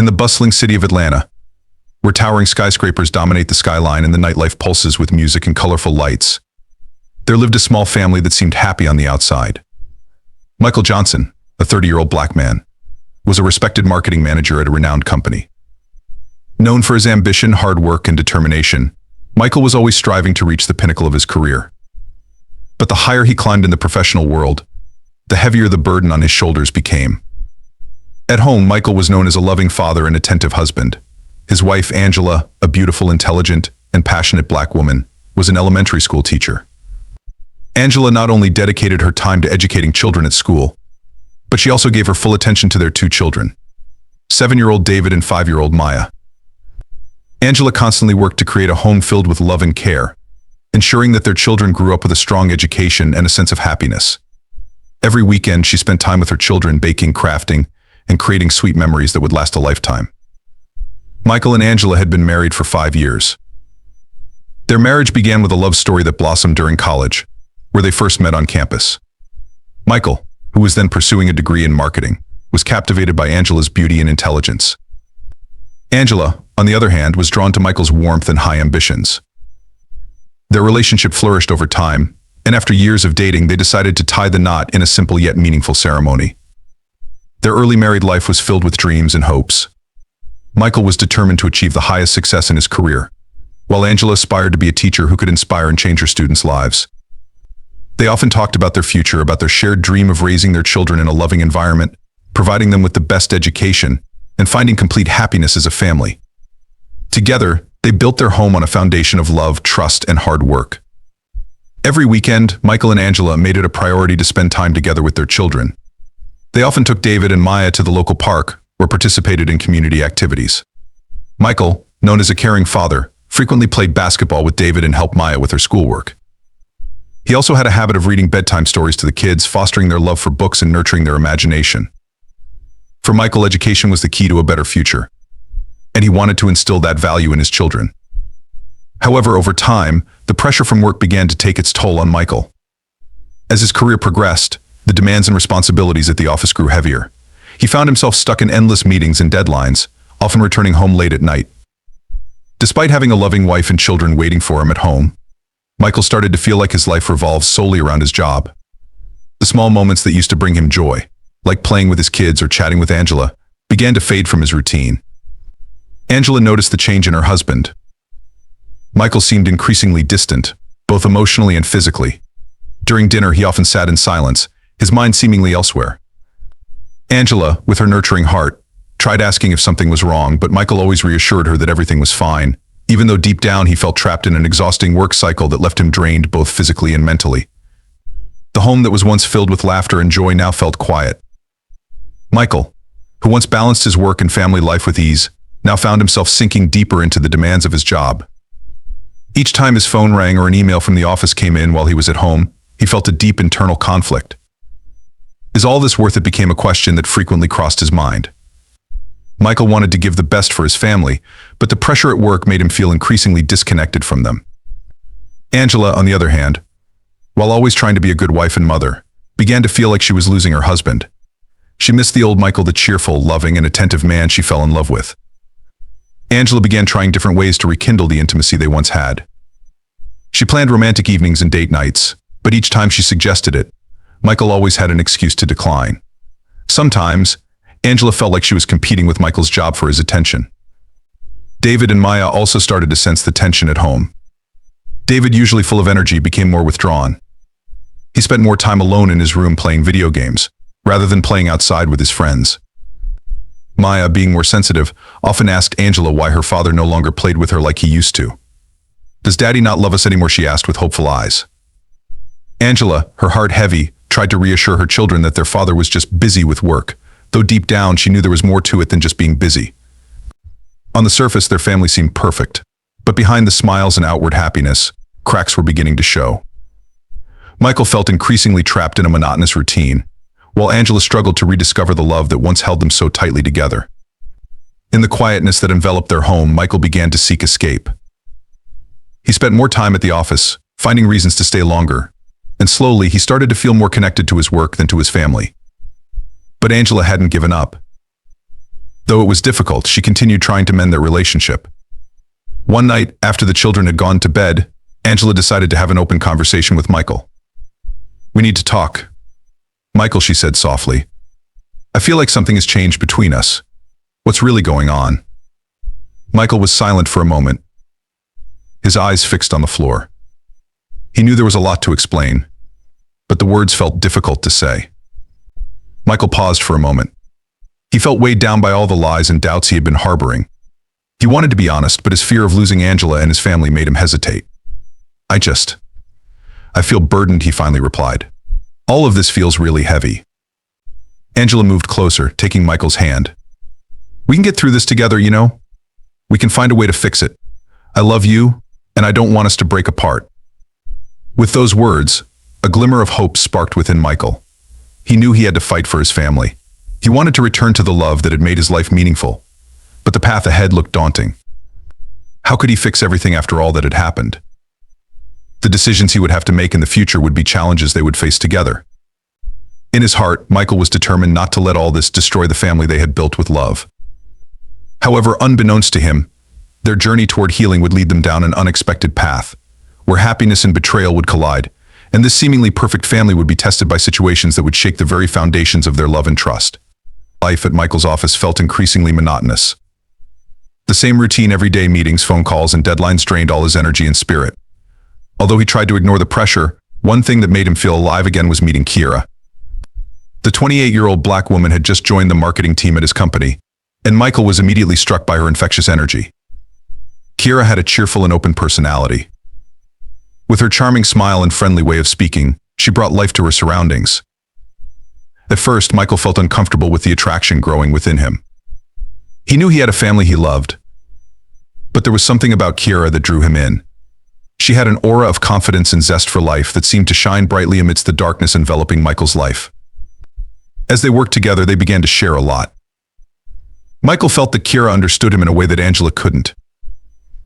In the bustling city of Atlanta, where towering skyscrapers dominate the skyline and the nightlife pulses with music and colorful lights, there lived a small family that seemed happy on the outside. Michael Johnson, a 30-year-old black man, was a respected marketing manager at a renowned company. Known for his ambition, hard work, and determination, Michael was always striving to reach the pinnacle of his career. But the higher he climbed in the professional world, the heavier the burden on his shoulders became. At home, Michael was known as a loving father and attentive husband. His wife, Angela, a beautiful, intelligent, and passionate black woman, was an elementary school teacher. Angela not only dedicated her time to educating children at school, but she also gave her full attention to their two children, 7-year-old David and 5-year-old Maya. Angela constantly worked to create a home filled with love and care, ensuring that their children grew up with a strong education and a sense of happiness. Every weekend, she spent time with her children baking, crafting, and creating sweet memories that would last a lifetime. Michael and Angela had been married for 5 years. Their marriage began with a love story that blossomed during college, where they first met on campus. Michael, who was then pursuing a degree in marketing, was captivated by Angela's beauty and intelligence. Angela, on the other hand, was drawn to Michael's warmth and high ambitions. Their relationship flourished over time, and after years of dating, they decided to tie the knot in a simple yet meaningful ceremony. Their early married life was filled with dreams and hopes. Michael was determined to achieve the highest success in his career, while Angela aspired to be a teacher who could inspire and change her students' lives. They often talked about their future, about their shared dream of raising their children in a loving environment, providing them with the best education, and finding complete happiness as a family. Together, they built their home on a foundation of love, trust, and hard work. Every weekend, Michael and Angela made it a priority to spend time together with their children. They often took David and Maya to the local park or participated in community activities. Michael, known as a caring father, frequently played basketball with David and helped Maya with her schoolwork. He also had a habit of reading bedtime stories to the kids, fostering their love for books and nurturing their imagination. For Michael, education was the key to a better future, and he wanted to instill that value in his children. However, over time, the pressure from work began to take its toll on Michael. As his career progressed, the demands and responsibilities at the office grew heavier. He found himself stuck in endless meetings and deadlines, often returning home late at night. Despite having a loving wife and children waiting for him at home, Michael started to feel like his life revolved solely around his job. The small moments that used to bring him joy, like playing with his kids or chatting with Angela, began to fade from his routine. Angela noticed the change in her husband. Michael seemed increasingly distant, both emotionally and physically. During dinner, he often sat in silence, his mind seemingly elsewhere. Angela, with her nurturing heart, tried asking if something was wrong, but Michael always reassured her that everything was fine, even though deep down he felt trapped in an exhausting work cycle that left him drained both physically and mentally. The home that was once filled with laughter and joy now felt quiet. Michael, who once balanced his work and family life with ease, now found himself sinking deeper into the demands of his job. Each time his phone rang or an email from the office came in while he was at home, he felt a deep internal conflict. Is all this worth it became a question that frequently crossed his mind. Michael wanted to give the best for his family, but the pressure at work made him feel increasingly disconnected from them. Angela, on the other hand, while always trying to be a good wife and mother, began to feel like she was losing her husband. She missed the old Michael, the cheerful, loving, and attentive man she fell in love with. Angela began trying different ways to rekindle the intimacy they once had. She planned romantic evenings and date nights, but each time she suggested it, Michael always had an excuse to decline. Sometimes, Angela felt like she was competing with Michael's job for his attention. David and Maya also started to sense the tension at home. David, usually full of energy, became more withdrawn. He spent more time alone in his room playing video games, rather than playing outside with his friends. Maya, being more sensitive, often asked Angela why her father no longer played with her like he used to. "Does Daddy not love us anymore?" she asked with hopeful eyes. Angela, her heart heavy, tried to reassure her children that their father was just busy with work, though deep down she knew there was more to it than just being busy. On the surface, their family seemed perfect, but behind the smiles and outward happiness, cracks were beginning to show. Michael felt increasingly trapped in a monotonous routine, while Angela struggled to rediscover the love that once held them so tightly together. In the quietness that enveloped their home, Michael began to seek escape. He spent more time at the office, finding reasons to stay longer, and slowly he started to feel more connected to his work than to his family. But Angela hadn't given up. Though it was difficult, she continued trying to mend their relationship. One night, after the children had gone to bed, Angela decided to have an open conversation with Michael. "We need to talk." "Michael," she said softly, "I feel like something has changed between us. What's really going on?" Michael was silent for a moment, his eyes fixed on the floor. He knew there was a lot to explain, but the words felt difficult to say. Michael paused for a moment. He felt weighed down by all the lies and doubts he had been harboring. He wanted to be honest, but his fear of losing Angela and his family made him hesitate. I feel burdened," he finally replied. "All of this feels really heavy." Angela moved closer, taking Michael's hand. "We can get through this together, you know? We can find a way to fix it. I love you, and I don't want us to break apart." With those words, a glimmer of hope sparked within Michael. He knew he had to fight for his family. He wanted to return to the love that had made his life meaningful, but the path ahead looked daunting. How could he fix everything after all that had happened? The decisions he would have to make in the future would be challenges they would face together. In his heart, Michael was determined not to let all this destroy the family they had built with love. However, unbeknownst to him, their journey toward healing would lead them down an unexpected path, where happiness and betrayal would collide, and this seemingly perfect family would be tested by situations that would shake the very foundations of their love and trust. Life at Michael's office felt increasingly monotonous. The same routine, everyday meetings, phone calls, and deadlines drained all his energy and spirit. Although he tried to ignore the pressure, one thing that made him feel alive again was meeting Kira. The 28-year-old black woman had just joined the marketing team at his company, and Michael was immediately struck by her infectious energy. Kira had a cheerful and open personality. With her charming smile and friendly way of speaking, she brought life to her surroundings. At first, Michael felt uncomfortable with the attraction growing within him. He knew he had a family he loved, but there was something about Kira that drew him in. She had an aura of confidence and zest for life that seemed to shine brightly amidst the darkness enveloping Michael's life. As they worked together, they began to share a lot. Michael felt that Kira understood him in a way that Angela couldn't.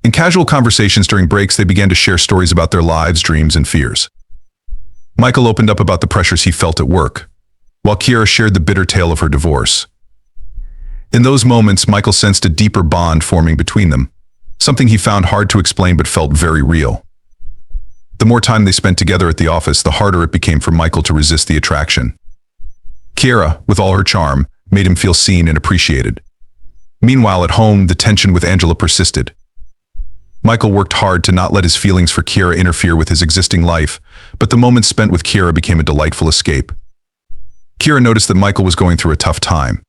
In casual conversations during breaks, they began to share stories about their lives, dreams, and fears. Michael opened up about the pressures he felt at work, while Kira shared the bitter tale of her divorce. In those moments, Michael sensed a deeper bond forming between them, something he found hard to explain but felt very real. The more time they spent together at the office, the harder it became for Michael to resist the attraction. Kira, with all her charm, made him feel seen and appreciated. Meanwhile, at home, the tension with Angela persisted. Michael worked hard to not let his feelings for Kira interfere with his existing life, but the moments spent with Kira became a delightful escape. Kira noticed that Michael was going through a tough time.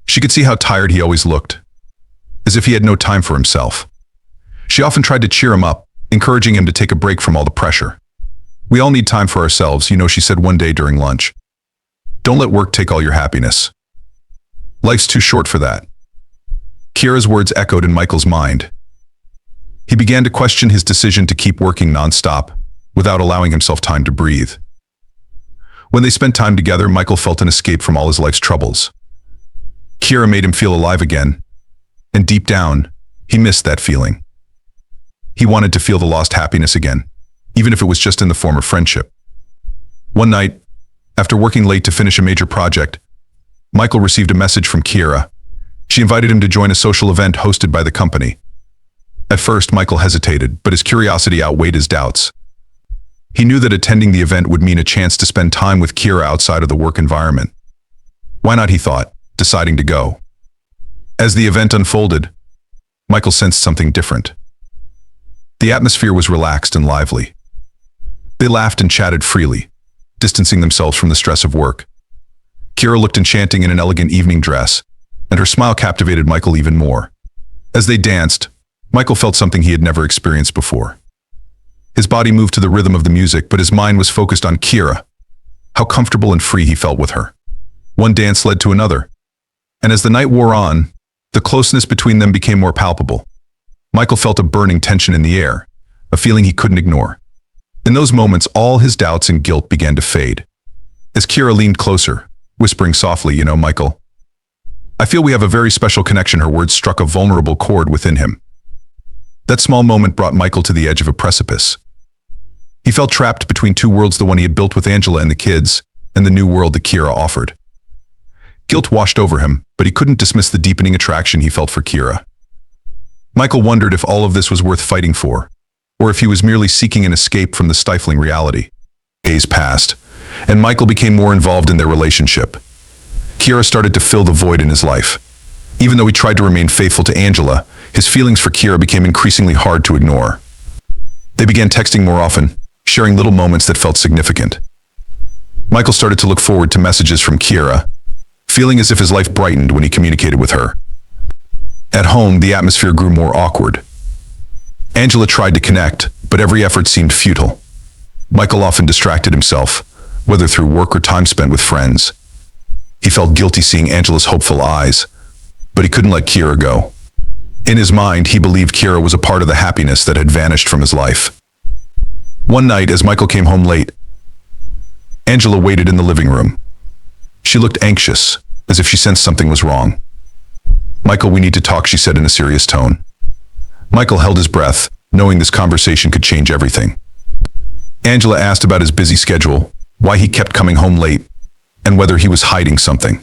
She could see how tired he always looked, as if he had no time for himself. She often tried to cheer him up, encouraging him to take a break from all the pressure. "We all need time for ourselves, you know," she said one day during lunch. "Don't let work take all your happiness. Life's too short for that." Kira's words echoed in Michael's mind. He began to question his decision to keep working nonstop, without allowing himself time to breathe. When they spent time together, Michael felt an escape from all his life's troubles. Kira made him feel alive again, and deep down, he missed that feeling. He wanted to feel the lost happiness again, even if it was just in the form of friendship. One night, after working late to finish a major project, Michael received a message from Kira. She invited him to join a social event hosted by the company. At first, Michael hesitated, but his curiosity outweighed his doubts. He knew that attending the event would mean a chance to spend time with Kira outside of the work environment. Why not, he thought, deciding to go. As the event unfolded, Michael sensed something different. The atmosphere was relaxed and lively. They laughed and chatted freely, distancing themselves from the stress of work. Kira looked enchanting in an elegant evening dress, and her smile captivated Michael even more. As they danced, Michael felt something he had never experienced before. His body moved to the rhythm of the music, but his mind was focused on Kira. How comfortable and free he felt with her. One dance led to another, and as the night wore on, the closeness between them became more palpable. Michael felt a burning tension in the air, a feeling he couldn't ignore. In those moments, all his doubts and guilt began to fade. As Kira leaned closer, whispering softly, "You know, Michael, I feel we have a very special connection," her words struck a vulnerable chord within him. That small moment brought Michael to the edge of a precipice. He felt trapped between two worlds, the one he had built with Angela and the kids, and the new world that Kira offered. Guilt washed over him, but he couldn't dismiss the deepening attraction he felt for Kira. Michael wondered if all of this was worth fighting for, or if he was merely seeking an escape from the stifling reality. Days passed, and Michael became more involved in their relationship. Kira started to fill the void in his life. Even though he tried to remain faithful to Angela, his feelings for Kira became increasingly hard to ignore. They began texting more often, sharing little moments that felt significant. Michael started to look forward to messages from Kira, feeling as if his life brightened when he communicated with her. At home, the atmosphere grew more awkward. Angela tried to connect, but every effort seemed futile. Michael often distracted himself, whether through work or time spent with friends. He felt guilty seeing Angela's hopeful eyes, but he couldn't let Kira go. In his mind, he believed Kira was a part of the happiness that had vanished from his life. One night, as Michael came home late, Angela waited in the living room. She looked anxious, as if she sensed something was wrong. "Michael, we need to talk," she said in a serious tone. Michael held his breath, knowing this conversation could change everything. Angela asked about his busy schedule, why he kept coming home late, and whether he was hiding something.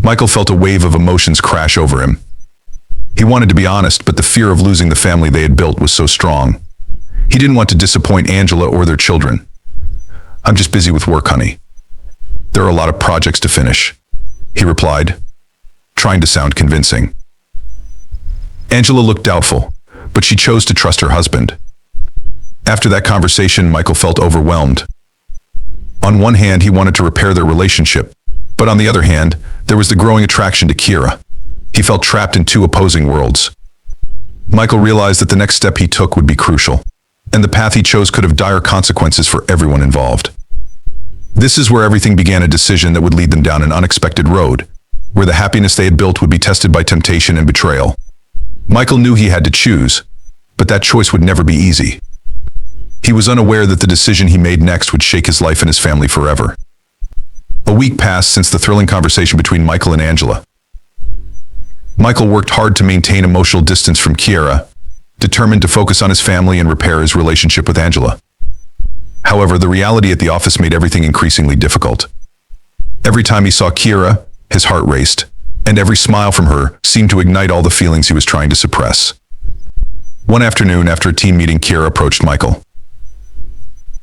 Michael felt a wave of emotions crash over him. He wanted to be honest, but the fear of losing the family they had built was so strong. He didn't want to disappoint Angela or their children. "I'm just busy with work, honey. There are a lot of projects to finish," he replied, trying to sound convincing. Angela looked doubtful, but she chose to trust her husband. After that conversation, Michael felt overwhelmed. On one hand, he wanted to repair their relationship, but on the other hand, there was the growing attraction to Kira. He felt trapped in two opposing worlds. Michael realized that the next step he took would be crucial, and the path he chose could have dire consequences for everyone involved. This is where everything began, a decision that would lead them down an unexpected road, where the happiness they had built would be tested by temptation and betrayal. Michael knew he had to choose, but that choice would never be easy. He was unaware that the decision he made next would shake his life and his family forever. A week passed since the thrilling conversation between Michael and Angela. Michael worked hard to maintain emotional distance from Kira, determined to focus on his family and repair his relationship with Angela. However, the reality at the office made everything increasingly difficult. Every time he saw Kira, his heart raced, and every smile from her seemed to ignite all the feelings he was trying to suppress. One afternoon, after a team meeting, Kira approached Michael.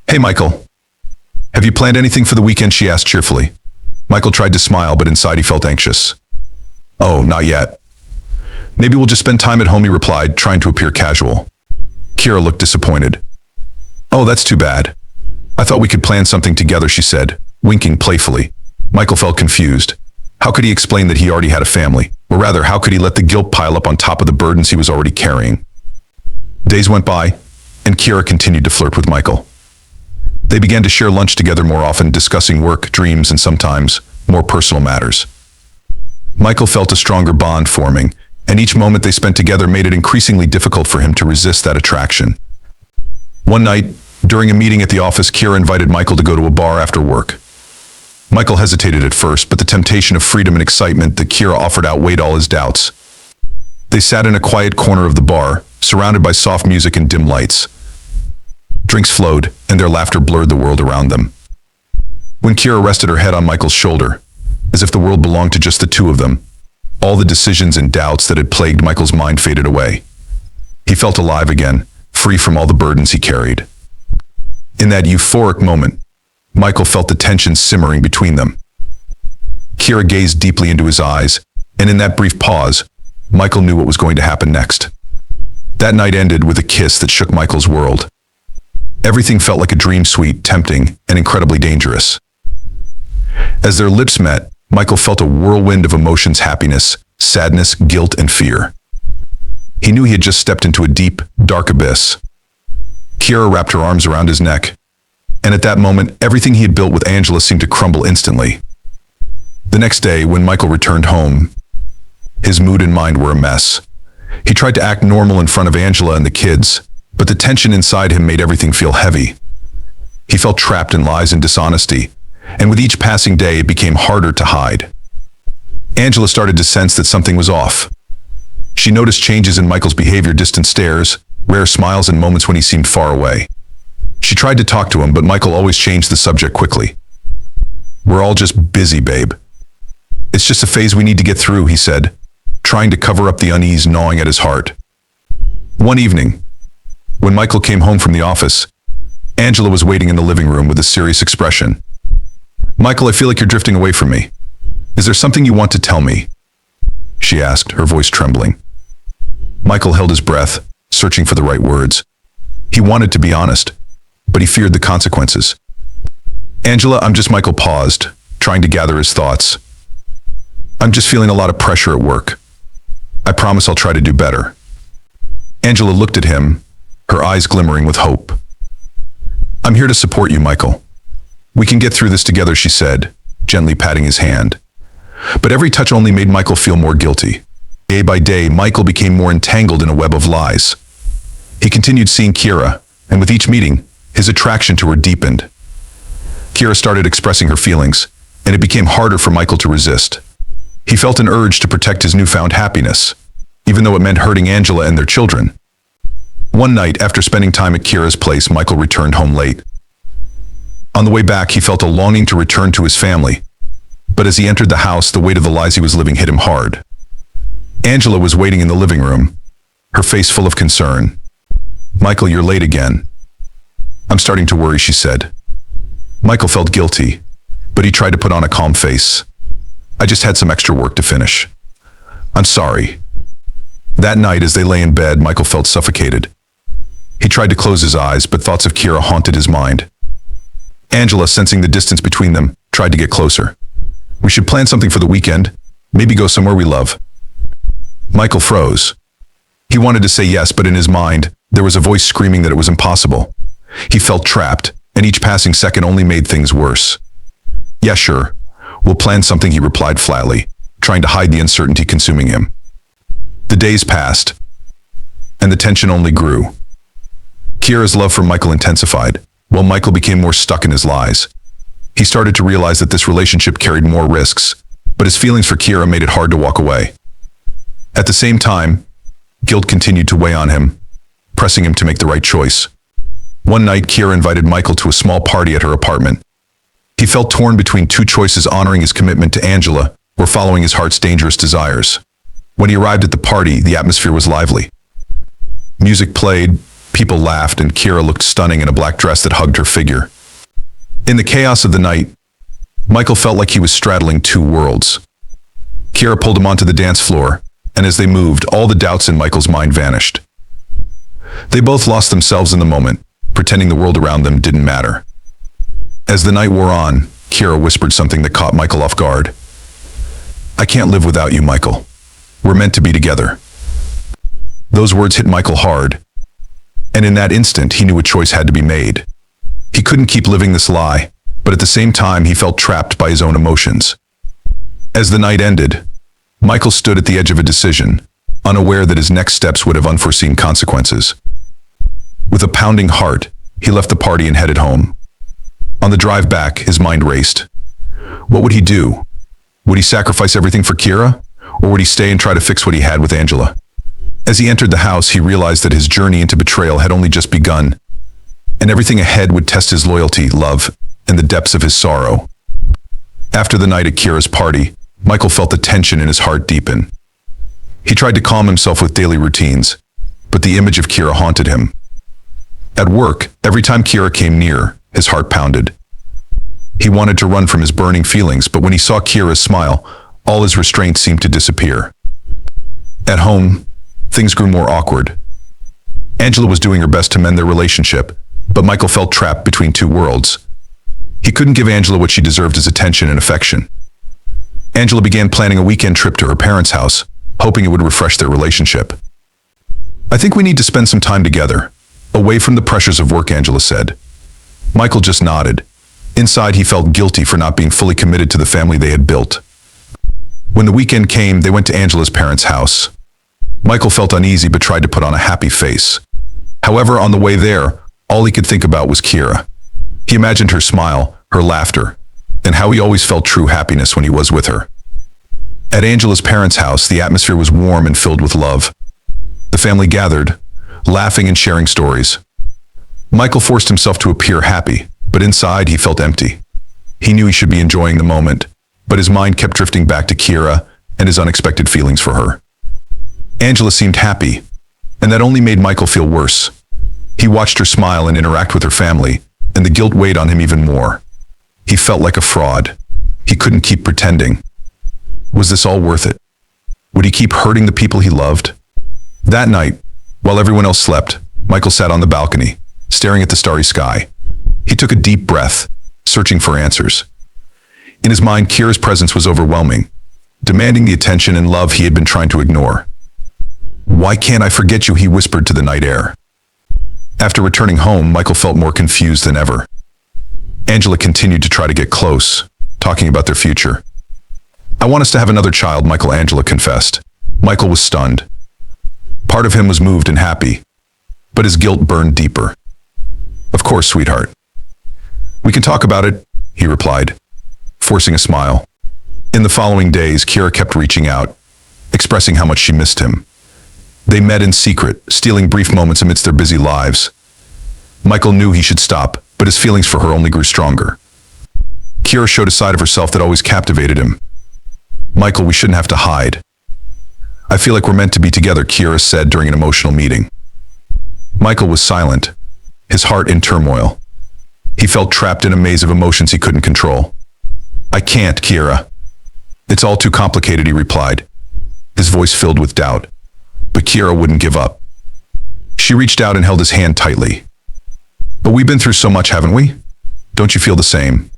"Hey, Michael. Have you planned anything for the weekend?" she asked cheerfully. Michael tried to smile, but inside he felt anxious. "Oh, not yet. Maybe we'll just spend time at home," he replied, trying to appear casual. Kira looked disappointed. "Oh, that's too bad. I thought we could plan something together," she said, winking playfully. Michael felt confused. How could he explain that he already had a family? Or rather, how could he let the guilt pile up on top of the burdens he was already carrying? Days went by, and Kira continued to flirt with Michael. They began to share lunch together more often, discussing work, dreams, and sometimes more personal matters. Michael felt a stronger bond forming, and each moment they spent together made it increasingly difficult for him to resist that attraction. One night, during a meeting at the office, Kira invited Michael to go to a bar after work. Michael hesitated at first, but the temptation of freedom and excitement that Kira offered outweighed all his doubts. They sat in a quiet corner of the bar, surrounded by soft music and dim lights. Drinks flowed, and their laughter blurred the world around them. When Kira rested her head on Michael's shoulder, as if the world belonged to just the two of them, all the decisions and doubts that had plagued Michael's mind faded away. He felt alive again, free from all the burdens he carried. In that euphoric moment, Michael felt the tension simmering between them. Kira gazed deeply into his eyes, and in that brief pause, Michael knew what was going to happen next. That night ended with a kiss that shook Michael's world. Everything felt like a dream, sweet, tempting, and incredibly dangerous. As their lips met, Michael felt a whirlwind of emotions: happiness, sadness, guilt, and fear. He knew he had just stepped into a deep, dark abyss. Kira wrapped her arms around his neck, and at that moment, everything he had built with Angela seemed to crumble instantly. The next day, when Michael returned home, his mood and mind were a mess. He tried to act normal in front of Angela and the kids, but the tension inside him made everything feel heavy. He felt trapped in lies and dishonesty, and with each passing day, it became harder to hide. Angela started to sense that something was off. She noticed changes in Michael's behavior: distant stares, rare smiles, and moments when he seemed far away. She tried to talk to him, but Michael always changed the subject quickly. "We're all just busy, babe. It's just a phase we need to get through, he said, trying to cover up the unease gnawing at his heart. One evening, when Michael came home from the office, Angela was waiting in the living room with a serious expression. "Michael, I feel like you're drifting away from me. Is there something you want to tell me?" she asked, her voice trembling. Michael held his breath, searching for the right words. He wanted to be honest, but he feared the consequences. "Angela, Michael paused, trying to gather his thoughts. "I'm just feeling a lot of pressure at work. I promise I'll try to do better." Angela looked at him, her eyes glimmering with hope. "I'm here to support you, Michael. We can get through this together," she said, gently patting his hand. But every touch only made Michael feel more guilty. Day by day, Michael became more entangled in a web of lies. He continued seeing Kira, and with each meeting, his attraction to her deepened. Kira started expressing her feelings, and it became harder for Michael to resist. He felt an urge to protect his newfound happiness, even though it meant hurting Angela and their children. One night, after spending time at Kira's place, Michael returned home late. On the way back, he felt a longing to return to his family, but as he entered the house, the weight of the lies he was living hit him hard. Angela was waiting in the living room, her face full of concern. "Michael, you're late again." "I'm starting to worry," she said. Michael felt guilty, but he tried to put on a calm face. "I just had some extra work to finish." "I'm sorry." That night, as they lay in bed, Michael felt suffocated. He tried to close his eyes, but thoughts of Kira haunted his mind. Angela, sensing the distance between them, tried to get closer. "We should plan something for the weekend, maybe go somewhere we love." Michael froze. He wanted to say yes, but in his mind, there was a voice screaming that it was impossible. He felt trapped, and each passing second only made things worse. "Yeah, sure. We'll plan something," he replied flatly, trying to hide the uncertainty consuming him. The days passed, and the tension only grew. Kira's love for Michael intensified, while Michael became more stuck in his lies. He started to realize that this relationship carried more risks, but his feelings for Kira made it hard to walk away. At the same time, guilt continued to weigh on him, pressing him to make the right choice. One night, Kira invited Michael to a small party at her apartment. He felt torn between two choices: honoring his commitment to Angela or following his heart's dangerous desires. When he arrived at the party, the atmosphere was lively. Music played, people laughed, and Kira looked stunning in a black dress that hugged her figure. In the chaos of the night, Michael felt like he was straddling two worlds. Kira pulled him onto the dance floor, and as they moved, all the doubts in Michael's mind vanished. They both lost themselves in the moment, pretending the world around them didn't matter. As the night wore on, Kira whispered something that caught Michael off guard. "I can't live without you, Michael. We're meant to be together." Those words hit Michael hard, and in that instant, he knew a choice had to be made. He couldn't keep living this lie, but at the same time, he felt trapped by his own emotions. As the night ended, Michael stood at the edge of a decision, unaware that his next steps would have unforeseen consequences. With a pounding heart, he left the party and headed home. On the drive back, his mind raced. What would he do? Would he sacrifice everything for Kira? Or would he stay and try to fix what he had with Angela? As he entered the house, he realized that his journey into betrayal had only just begun, and everything ahead would test his loyalty, love, and the depths of his sorrow. After the night at Kira's party, Michael felt the tension in his heart deepen. He tried to calm himself with daily routines, but the image of Kira haunted him. At work, every time Kira came near, his heart pounded. He wanted to run from his burning feelings, but when he saw Kira's smile, all his restraint seemed to disappear. At home, things grew more awkward. Angela was doing her best to mend their relationship, but Michael felt trapped between two worlds. He couldn't give Angela what she deserved: his attention and affection. Angela began planning a weekend trip to her parents' house, hoping it would refresh their relationship. "I think we need to spend some time together, away from the pressures of work," Angela said. Michael just nodded. Inside, he felt guilty for not being fully committed to the family they had built. When the weekend came, they went to Angela's parents' house. Michael felt uneasy but tried to put on a happy face. However, on the way there, all he could think about was Kira. He imagined her smile, her laughter, and how he always felt true happiness when he was with her. At Angela's parents' house, the atmosphere was warm and filled with love. The family gathered, laughing and sharing stories. Michael forced himself to appear happy, but inside he felt empty. He knew he should be enjoying the moment, but his mind kept drifting back to Kira and his unexpected feelings for her. Angela seemed happy, and that only made Michael feel worse. He watched her smile and interact with her family, and the guilt weighed on him even more. He felt like a fraud. He couldn't keep pretending. Was this all worth it? Would he keep hurting the people he loved? That night, while everyone else slept, Michael sat on the balcony, staring at the starry sky. He took a deep breath, searching for answers. In his mind, Kira's presence was overwhelming, demanding the attention and love he had been trying to ignore. "Why can't I forget you?" he whispered to the night air. After returning home, Michael felt more confused than ever. Angela continued to try to get close, talking about their future. "I want us to have another child," Angela confessed. Michael was stunned. Part of him was moved and happy, but his guilt burned deeper. "Of course, sweetheart. We can talk about it," he replied, forcing a smile. In the following days, Kira kept reaching out, expressing how much she missed him. They met in secret, stealing brief moments amidst their busy lives. Michael knew he should stop, but his feelings for her only grew stronger. Kira showed a side of herself that always captivated him. "Michael, we shouldn't have to hide. I feel like we're meant to be together," Kira said during an emotional meeting. Michael was silent, his heart in turmoil. He felt trapped in a maze of emotions he couldn't control. "I can't, Kira. It's all too complicated," he replied, his voice filled with doubt. But Kira wouldn't give up. She reached out and held his hand tightly. "But we've been through so much, haven't we? Don't you feel the same?"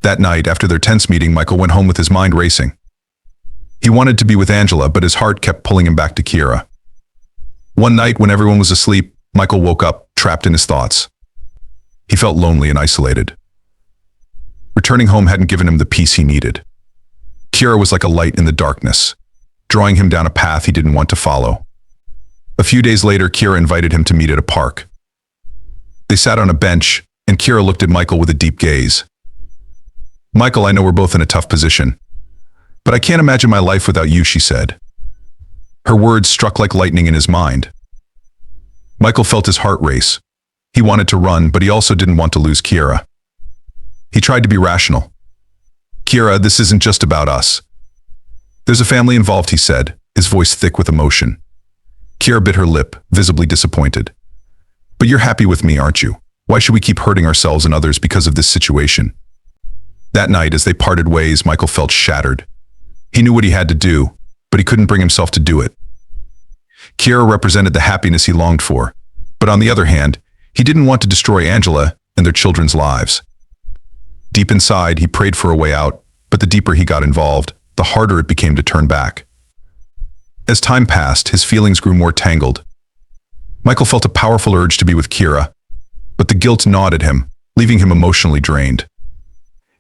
That night, after their tense meeting, Michael went home with his mind racing. He wanted to be with Angela, but his heart kept pulling him back to Kira. One night, when everyone was asleep, Michael woke up, trapped in his thoughts. He felt lonely and isolated. Returning home hadn't given him the peace he needed. Kira was like a light in the darkness, drawing him down a path he didn't want to follow. A few days later, Kira invited him to meet at a park. They sat on a bench, and Kira looked at Michael with a deep gaze. "Michael, I know we're both in a tough position, but I can't imagine my life without you," she said. Her words struck like lightning in his mind. Michael felt his heart race. He wanted to run, but he also didn't want to lose Kira. He tried to be rational. "Kira, this isn't just about us. There's a family involved," he said, his voice thick with emotion. Kira bit her lip, visibly disappointed. "But you're happy with me, aren't you? Why should we keep hurting ourselves and others because of this situation?" That night, as they parted ways, Michael felt shattered. He knew what he had to do, but he couldn't bring himself to do it. Kira represented the happiness he longed for, but on the other hand, he didn't want to destroy Angela and their children's lives. Deep inside, he prayed for a way out, but the deeper he got involved, the harder it became to turn back. As time passed, his feelings grew more tangled. Michael felt a powerful urge to be with Kira, but the guilt gnawed at him, leaving him emotionally drained.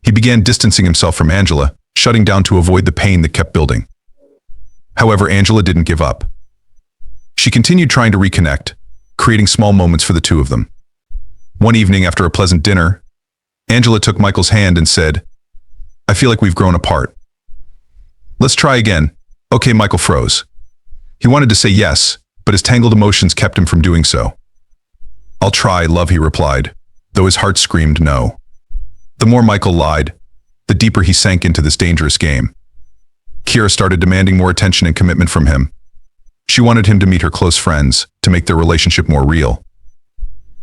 He began distancing himself from Angela, shutting down to avoid the pain that kept building. However, Angela didn't give up. She continued trying to reconnect, creating small moments for the two of them. One evening, after a pleasant dinner, Angela took Michael's hand and said, "I feel like we've grown apart. Let's try again." "Okay," Michael froze. He wanted to say yes, but his tangled emotions kept him from doing so. "I'll try, love," he replied, though his heart screamed no. The more Michael lied, the deeper he sank into this dangerous game. Kira started demanding more attention and commitment from him. She wanted him to meet her close friends, to make their relationship more real.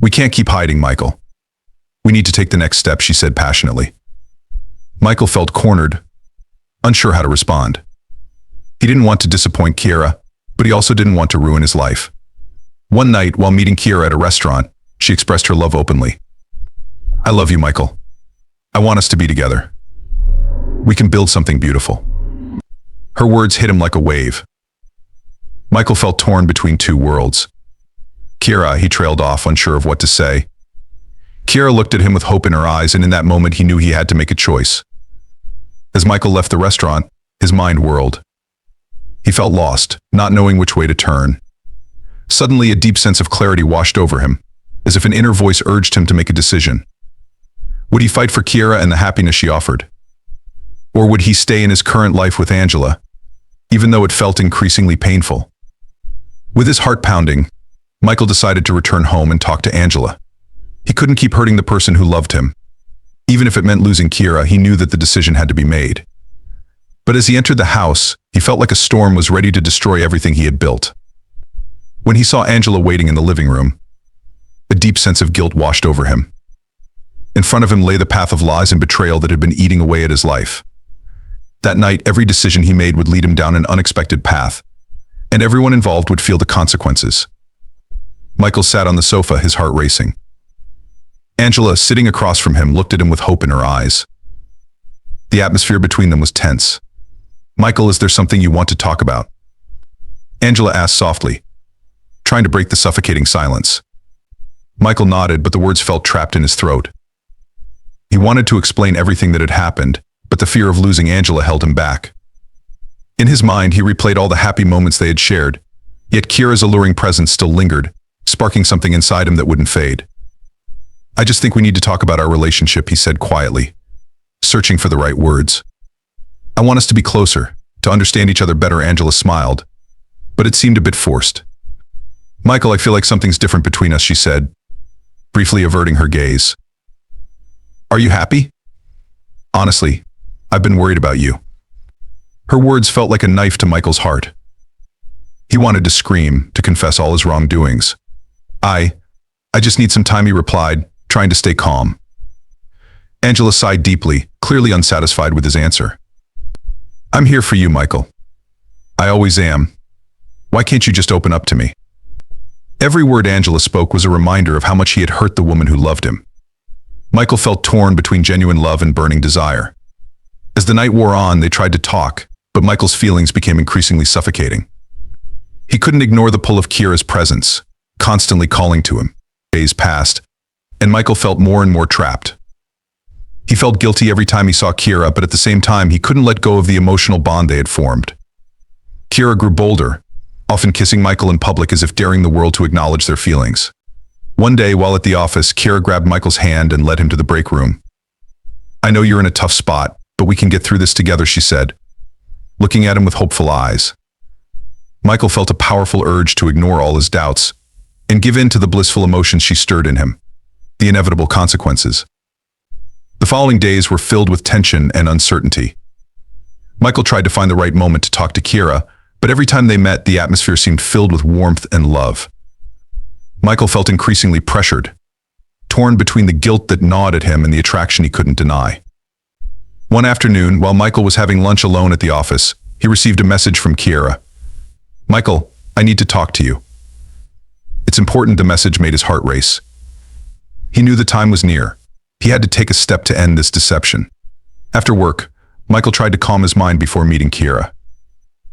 "We can't keep hiding, Michael. We need to take the next step," she said passionately. Michael felt cornered, unsure how to respond. He didn't want to disappoint Kira, but he also didn't want to ruin his life. One night, while meeting Kira at a restaurant, she expressed her love openly. "I love you, Michael. I want us to be together. We can build something beautiful." Her words hit him like a wave. Michael felt torn between two worlds. "Kira," he trailed off, unsure of what to say. Kira looked at him with hope in her eyes, and in that moment he knew he had to make a choice. As Michael left the restaurant, his mind whirled. He felt lost, not knowing which way to turn. Suddenly, a deep sense of clarity washed over him, as if an inner voice urged him to make a decision. Would he fight for Kira and the happiness she offered? Or would he stay in his current life with Angela, even though it felt increasingly painful? With his heart pounding, Michael decided to return home and talk to Angela. He couldn't keep hurting the person who loved him. Even if it meant losing Kira, he knew that the decision had to be made. But as he entered the house, he felt like a storm was ready to destroy everything he had built. When he saw Angela waiting in the living room, a deep sense of guilt washed over him. In front of him lay the path of lies and betrayal that had been eating away at his life. That night, every decision he made would lead him down an unexpected path, and everyone involved would feel the consequences. Michael sat on the sofa, his heart racing. Angela, sitting across from him, looked at him with hope in her eyes. The atmosphere between them was tense. "Michael, is there something you want to talk about?" Angela asked softly, trying to break the suffocating silence. Michael nodded, but the words felt trapped in his throat. He wanted to explain everything that had happened, but the fear of losing Angela held him back. In his mind, he replayed all the happy moments they had shared, yet Kira's alluring presence still lingered, sparking something inside him that wouldn't fade. "I just think we need to talk about our relationship," he said quietly, searching for the right words. "I want us to be closer, to understand each other better." Angela smiled, but it seemed a bit forced. "Michael, I feel like something's different between us," she said, briefly averting her gaze. "Are you happy?" "Honestly, I've been worried about you." Her words felt like a knife to Michael's heart. He wanted to scream, to confess all his wrongdoings. I just need some time," he replied, trying to stay calm. Angela sighed deeply, clearly unsatisfied with his answer. "I'm here for you, Michael. I always am. Why can't you just open up to me?" Every word Angela spoke was a reminder of how much he had hurt the woman who loved him. Michael felt torn between genuine love and burning desire. As the night wore on, they tried to talk, but Michael's feelings became increasingly suffocating. He couldn't ignore the pull of Kira's presence, constantly calling to him. Days passed, and Michael felt more and more trapped. He felt guilty every time he saw Kira, but at the same time, he couldn't let go of the emotional bond they had formed. Kira grew bolder, often kissing Michael in public as if daring the world to acknowledge their feelings. One day, while at the office, Kira grabbed Michael's hand and led him to the break room. "I know you're in a tough spot, but we can get through this together," she said, looking at him with hopeful eyes. Michael felt a powerful urge to ignore all his doubts and give in to the blissful emotions she stirred in him, the inevitable consequences. The following days were filled with tension and uncertainty. Michael tried to find the right moment to talk to Kira, but every time they met, the atmosphere seemed filled with warmth and love. Michael felt increasingly pressured, torn between the guilt that gnawed at him and the attraction he couldn't deny. One afternoon, while Michael was having lunch alone at the office, he received a message from Kira. "Michael, I need to talk to you." "It's important." The message made his heart race. He knew the time was near. He had to take a step to end this deception. After work, Michael tried to calm his mind before meeting Kira.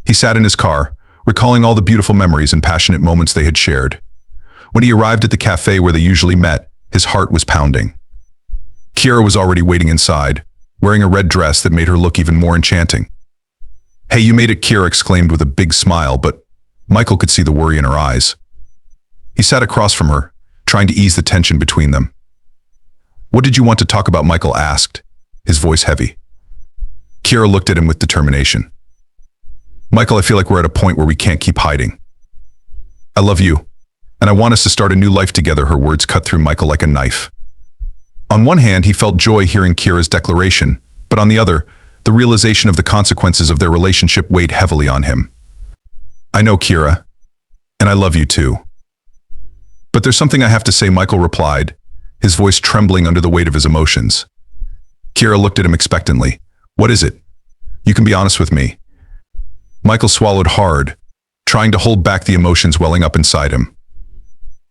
He sat in his car, recalling all the beautiful memories and passionate moments they had shared. When he arrived at the cafe where they usually met, his heart was pounding. Kira was already waiting inside, wearing a red dress that made her look even more enchanting. "Hey, you made it," Kira exclaimed with a big smile, but Michael could see the worry in her eyes. He sat across from her, trying to ease the tension between them. "What did you want to talk about?" Michael asked, his voice heavy. Kira looked at him with determination. "Michael, I feel like we're at a point where we can't keep hiding. I love you, and I want us to start a new life together." Her words cut through Michael like a knife. On one hand, he felt joy hearing Kira's declaration, but on the other, the realization of the consequences of their relationship weighed heavily on him. "I know, Kira, and I love you too. But there's something I have to say," Michael replied, his voice trembling under the weight of his emotions. Kira looked at him expectantly. "What is it? You can be honest with me." Michael swallowed hard, trying to hold back the emotions welling up inside him.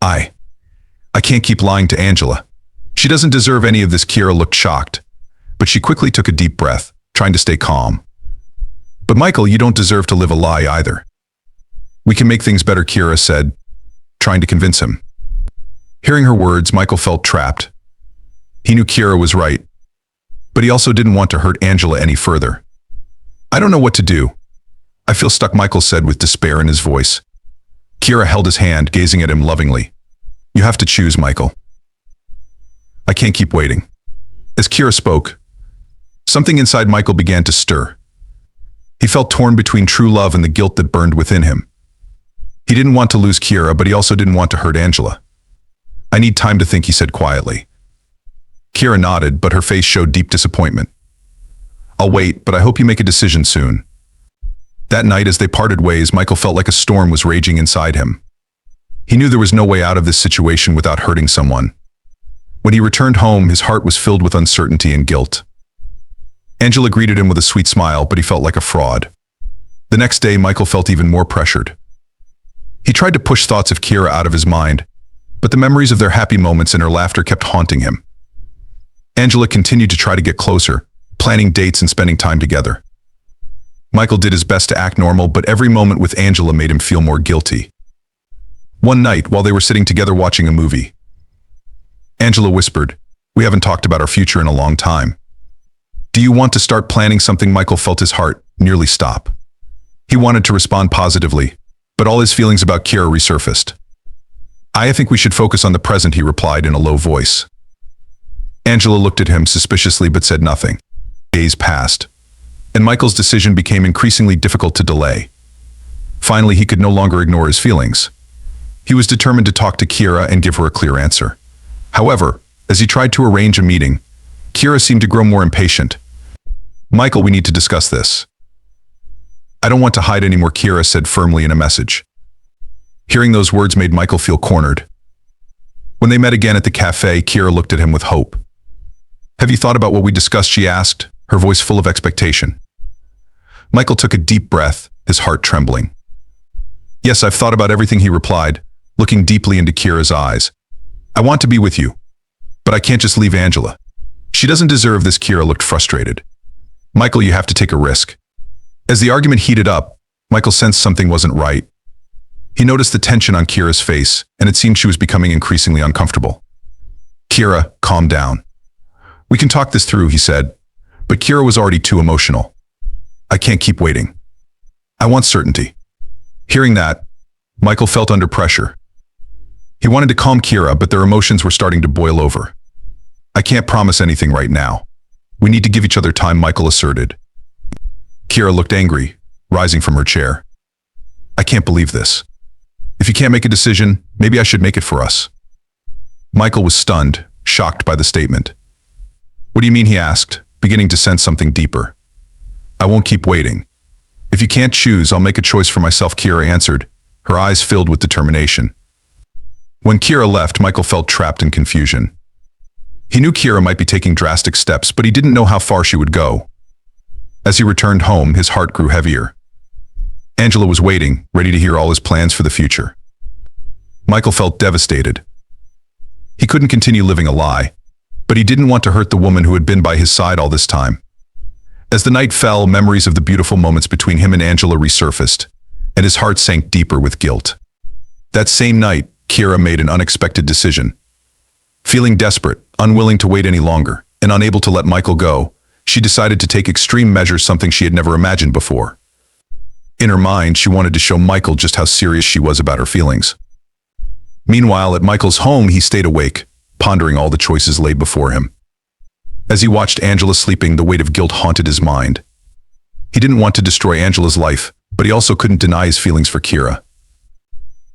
I can't keep lying to Angela. She doesn't deserve any of this." Kira looked shocked, but she quickly took a deep breath, trying to stay calm. "But Michael, you don't deserve to live a lie either." "We can make things better," Kira said, trying to convince him. Hearing her words, Michael felt trapped. He knew Kira was right, but he also didn't want to hurt Angela any further. "I don't know what to do. I feel stuck," Michael said with despair in his voice. Kira held his hand, gazing at him lovingly. "You have to choose, Michael. I can't keep waiting." As Kira spoke, something inside Michael began to stir. He felt torn between true love and the guilt that burned within him. He didn't want to lose Kira, but he also didn't want to hurt Angela. "I need time to think," he said quietly. Kira nodded, but her face showed deep disappointment. I'll wait, but I hope you make a decision soon. That night, as they parted ways, Michael felt like a storm was raging inside him. He knew there was no way out of this situation without hurting someone. When he returned home, his heart was filled with uncertainty and guilt. Angela greeted him with a sweet smile, but he felt like a fraud. The next day, Michael felt even more pressured. He tried to push thoughts of Kira out of his mind, but the memories of their happy moments and her laughter kept haunting him. Angela continued to try to get closer, planning dates and spending time together. Michael did his best to act normal, but every moment with Angela made him feel more guilty. One night, while they were sitting together watching a movie, Angela whispered, "We haven't talked about our future in a long time. Do you want to start planning something?" Michael felt his heart nearly stop. He wanted to respond positively, but all his feelings about Kira resurfaced. "I think we should focus on the present," he replied in a low voice. Angela looked at him suspiciously but said nothing. Days passed, and Michael's decision became increasingly difficult to delay. Finally, he could no longer ignore his feelings. He was determined to talk to Kira and give her a clear answer. However, as he tried to arrange a meeting, Kira seemed to grow more impatient. "Michael, we need to discuss this." "I don't want to hide anymore," Kira said firmly in a message. Hearing those words made Michael feel cornered. When they met again at the cafe, Kira looked at him with hope. "Have you thought about what we discussed?" she asked, her voice full of expectation. Michael took a deep breath, his heart trembling. "Yes, I've thought about everything," he replied, looking deeply into Kira's eyes. "I want to be with you, but I can't just leave Angela. She doesn't deserve this." Kira looked frustrated. "Michael, you have to take a risk." As the argument heated up, Michael sensed something wasn't right. He noticed the tension on Kira's face, and it seemed she was becoming increasingly uncomfortable. "Kira, calm down. We can talk this through," he said, but Kira was already too emotional. "I can't keep waiting. I want certainty." Hearing that, Michael felt under pressure. He wanted to calm Kira, but their emotions were starting to boil over. "I can't promise anything right now. We need to give each other time," Michael asserted. Kira looked angry, rising from her chair. "I can't believe this. If you can't make a decision, maybe I should make it for us." Michael was stunned, shocked by the statement. "What do you mean?" he asked, beginning to sense something deeper. "I won't keep waiting. If you can't choose, I'll make a choice for myself," Kira answered, her eyes filled with determination. When Kira left, Michael felt trapped in confusion. He knew Kira might be taking drastic steps, but he didn't know how far she would go. As he returned home, his heart grew heavier. Angela was waiting, ready to hear all his plans for the future. Michael felt devastated. He couldn't continue living a lie, but he didn't want to hurt the woman who had been by his side all this time. As the night fell, memories of the beautiful moments between him and Angela resurfaced, and his heart sank deeper with guilt. That same night, Kira made an unexpected decision. Feeling desperate, unwilling to wait any longer, and unable to let Michael go, she decided to take extreme measures, something she had never imagined before. In her mind, she wanted to show Michael just how serious she was about her feelings. Meanwhile, at Michael's home, he stayed awake, pondering all the choices laid before him. As he watched Angela sleeping, the weight of guilt haunted his mind. He didn't want to destroy Angela's life, but he also couldn't deny his feelings for Kira.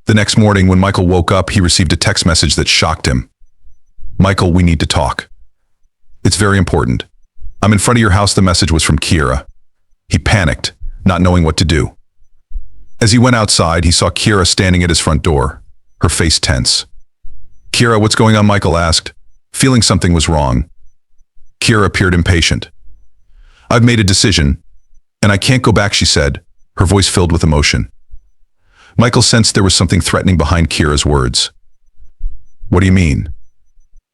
The next morning, when Michael woke up, he received a text message that shocked him. "Michael, we need to talk. It's very important. I'm in front of your house." The message was from Kira. He panicked, not knowing what to do. As he went outside, he saw Kira standing at his front door, her face tense. "Kira, what's going on?" Michael asked, feeling something was wrong. Kira appeared impatient. "I've made a decision, and I can't go back," she said, her voice filled with emotion. Michael sensed there was something threatening behind Kira's words. "What do you mean?"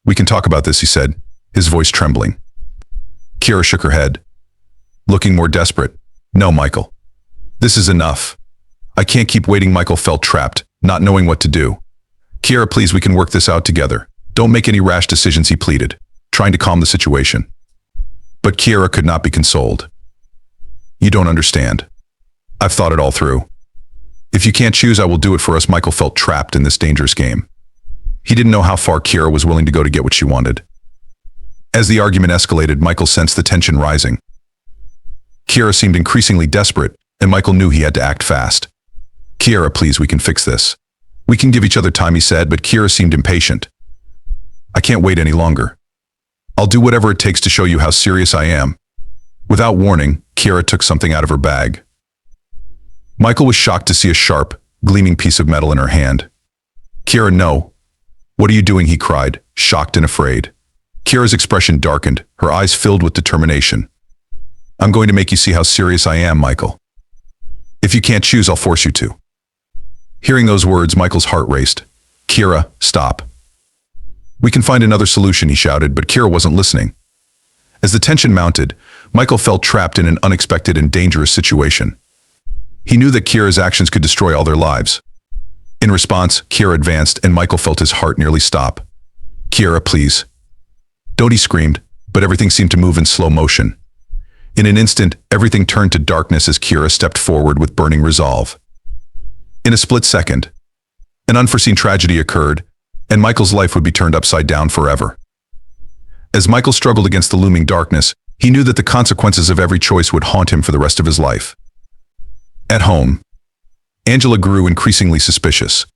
"We can talk about this," he said, his voice trembling. Kira shook her head, looking more desperate. "No, Michael. This is enough. I can't keep waiting." Michael felt trapped, not knowing what to do. "Kira, please, we can work this out together. Don't make any rash decisions," he pleaded, trying to calm the situation. But Kira could not be consoled. "You don't understand. I've thought it all through. If you can't choose, I will do it for us." Michael felt trapped in this dangerous game. He didn't know how far Kira was willing to go to get what she wanted. As the argument escalated, Michael sensed the tension rising. Kira seemed increasingly desperate, and Michael knew he had to act fast. "Kira, please, we can fix this. We can give each other time," he said, but Kira seemed impatient. "I can't wait any longer. I'll do whatever it takes to show you how serious I am. Without warning, Kira took something out of her bag. Michael was shocked to see a sharp, gleaming piece of metal in her hand. Kira, no. What are you doing? He cried, shocked and afraid. Kira's expression darkened, her eyes filled with determination. I'm going to make you see how serious I am, Michael. If you can't choose, I'll force you to. Hearing those words, Michael's heart raced. Kira, stop. We can find another solution, he shouted, but Kira wasn't listening. As the tension mounted, Michael felt trapped in an unexpected and dangerous situation. He knew that Kira's actions could destroy all their lives. In response, Kira advanced, and Michael felt his heart nearly stop. Kira, please. Don't, he screamed, but everything seemed to move in slow motion. In an instant, everything turned to darkness as Kira stepped forward with burning resolve. In a split second, an unforeseen tragedy occurred, and Michael's life would be turned upside down forever. As Michael struggled against the looming darkness, he knew that the consequences of every choice would haunt him for the rest of his life. At home, Angela grew increasingly suspicious.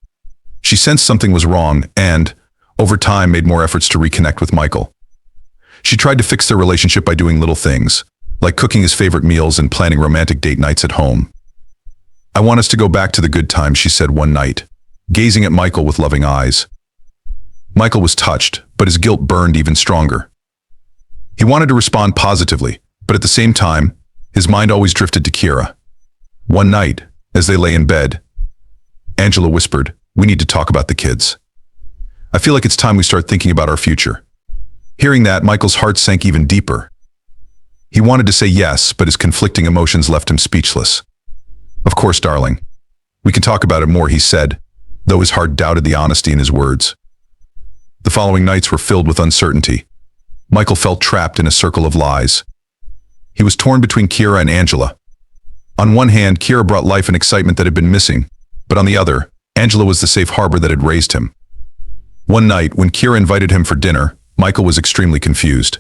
She sensed something was wrong and, over time, made more efforts to reconnect with Michael. She tried to fix their relationship by doing little things, like cooking his favorite meals and planning romantic date nights at home. I want us to go back to the good times, she said one night, gazing at Michael with loving eyes. Michael was touched, but his guilt burned even stronger. He wanted to respond positively, but at the same time, his mind always drifted to Kira. One night, as they lay in bed, Angela whispered, "We need to talk about the kids. I feel like it's time we start thinking about our future." Hearing that, Michael's heart sank even deeper. He wanted to say yes, but his conflicting emotions left him speechless. "Of course, darling. We can talk about it more," he said, though his heart doubted the honesty in his words. The following nights were filled with uncertainty. Michael felt trapped in a circle of lies. He was torn between Kira and Angela. On one hand, Kira brought life and excitement that had been missing, but on the other, Angela was the safe harbor that had raised him. One night, when Kira invited him for dinner, Michael was extremely confused.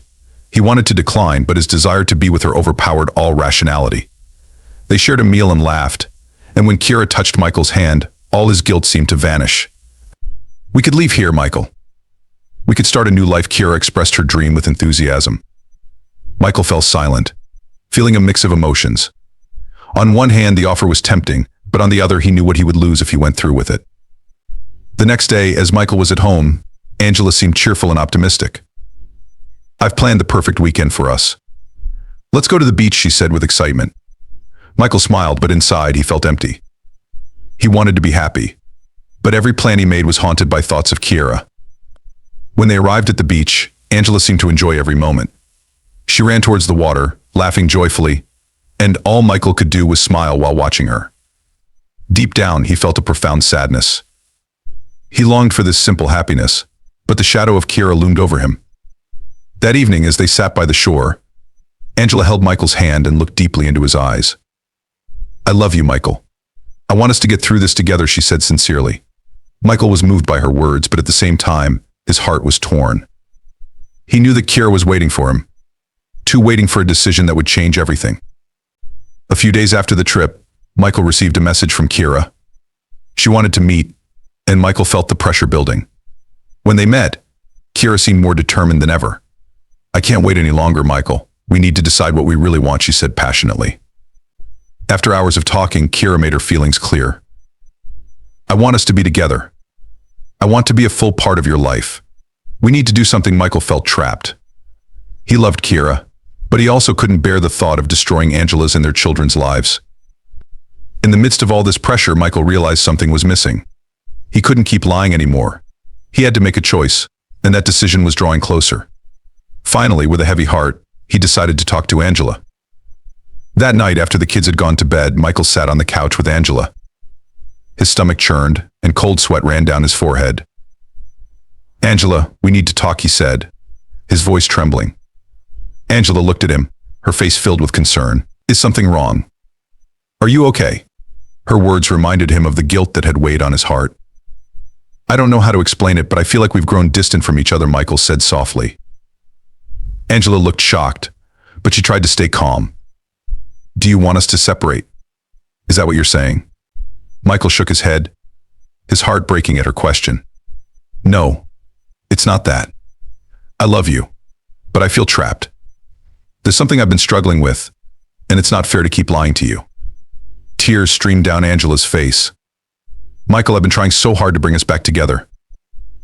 He wanted to decline, but his desire to be with her overpowered all rationality. They shared a meal and laughed, and when Kira touched Michael's hand, all his guilt seemed to vanish. "We could leave here, Michael. We could start a new life," Kira expressed her dream with enthusiasm. Michael fell silent, feeling a mix of emotions. On one hand, the offer was tempting, but on the other, he knew what he would lose if he went through with it. The next day, as Michael was at home, Angela seemed cheerful and optimistic. "I've planned the perfect weekend for us. Let's go to the beach," she said with excitement. Michael smiled, but inside he felt empty. He wanted to be happy, but every plan he made was haunted by thoughts of Kira. When they arrived at the beach, Angela seemed to enjoy every moment. She ran towards the water, laughing joyfully, and all Michael could do was smile while watching her. Deep down, he felt a profound sadness. He longed for this simple happiness, but the shadow of Kira loomed over him. That evening, as they sat by the shore, Angela held Michael's hand and looked deeply into his eyes. "I love you, Michael. I want us to get through this together," she said sincerely. Michael was moved by her words, but at the same time, his heart was torn. He knew that Kira was waiting for him, waiting for a decision that would change everything. A few days after the trip, Michael received a message from Kira. She wanted to meet, and Michael felt the pressure building. When they met, Kira seemed more determined than ever. "I can't wait any longer, Michael. We need to decide what we really want," she said passionately. After hours of talking, Kira made her feelings clear. "I want us to be together. I want to be a full part of your life. We need to do something." Michael felt trapped. He loved Kira, but he also couldn't bear the thought of destroying Angela's and their children's lives. In the midst of all this pressure, Michael realized something was missing. He couldn't keep lying anymore. He had to make a choice, and that decision was drawing closer. Finally, with a heavy heart, he decided to talk to Angela. That night, after the kids had gone to bed, Michael sat on the couch with Angela. His stomach churned, and cold sweat ran down his forehead. "Angela, we need to talk," he said, his voice trembling. Angela looked at him, her face filled with concern. "Is something wrong? Are you okay?" Her words reminded him of the guilt that had weighed on his heart. "I don't know how to explain it, but I feel like we've grown distant from each other," Michael said softly. Angela looked shocked, but she tried to stay calm. "Do you want us to separate? Is that what you're saying?" Michael shook his head, his heart breaking at her question. "No, it's not that. I love you. but I feel trapped. There's something I've been struggling with, and it's not fair to keep lying to you." Tears streamed down Angela's face. "Michael, I've been trying so hard to bring us back together.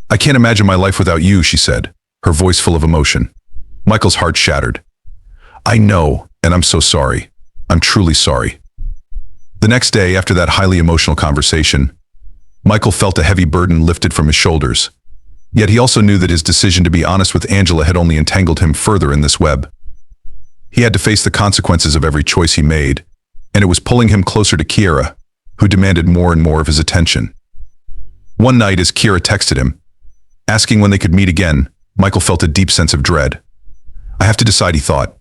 I can't imagine my life without you," she said, her voice full of emotion. Michael's heart shattered. "I know, and I'm so sorry. I'm truly sorry." The next day, after that highly emotional conversation, Michael felt a heavy burden lifted from his shoulders. Yet he also knew that his decision to be honest with Angela had only entangled him further in this web. He had to face the consequences of every choice he made, and it was pulling him closer to Kiera, who demanded more and more of his attention. One night, as Kiera texted him, asking when they could meet again, Michael felt a deep sense of dread. "I have to decide," he thought.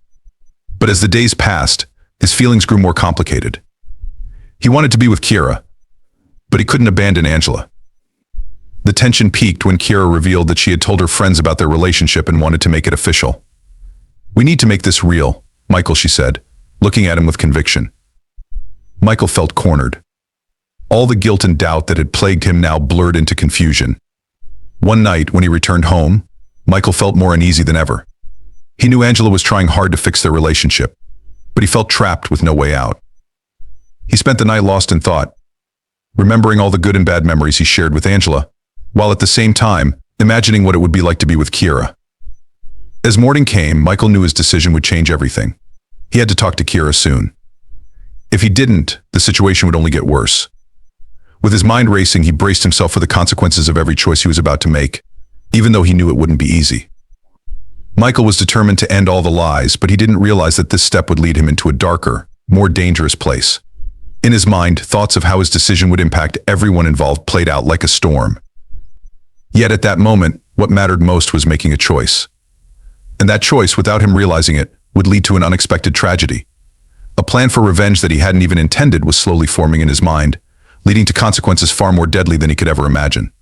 But as the days passed, his feelings grew more complicated. He wanted to be with Kiera, but he couldn't abandon Angela. The tension peaked when Kiera revealed that she had told her friends about their relationship and wanted to make it official. "We need to make this real, Michael," she said, looking at him with conviction. Michael felt cornered. All the guilt and doubt that had plagued him now blurred into confusion. One night, when he returned home, Michael felt more uneasy than ever. He knew Angela was trying hard to fix their relationship, but he felt trapped with no way out. He spent the night lost in thought, remembering all the good and bad memories he shared with Angela, while at the same time imagining what it would be like to be with Kiera. As morning came, Michael knew his decision would change everything. He had to talk to Kiera soon. If he didn't, the situation would only get worse. With his mind racing, he braced himself for the consequences of every choice he was about to make, even though he knew it wouldn't be easy. Michael was determined to end all the lies, but he didn't realize that this step would lead him into a darker, more dangerous place. In his mind, thoughts of how his decision would impact everyone involved played out like a storm. Yet at that moment, what mattered most was making a choice. And that choice, without him realizing it, would lead to an unexpected tragedy. A plan for revenge that he hadn't even intended was slowly forming in his mind, leading to consequences far more deadly than he could ever imagine.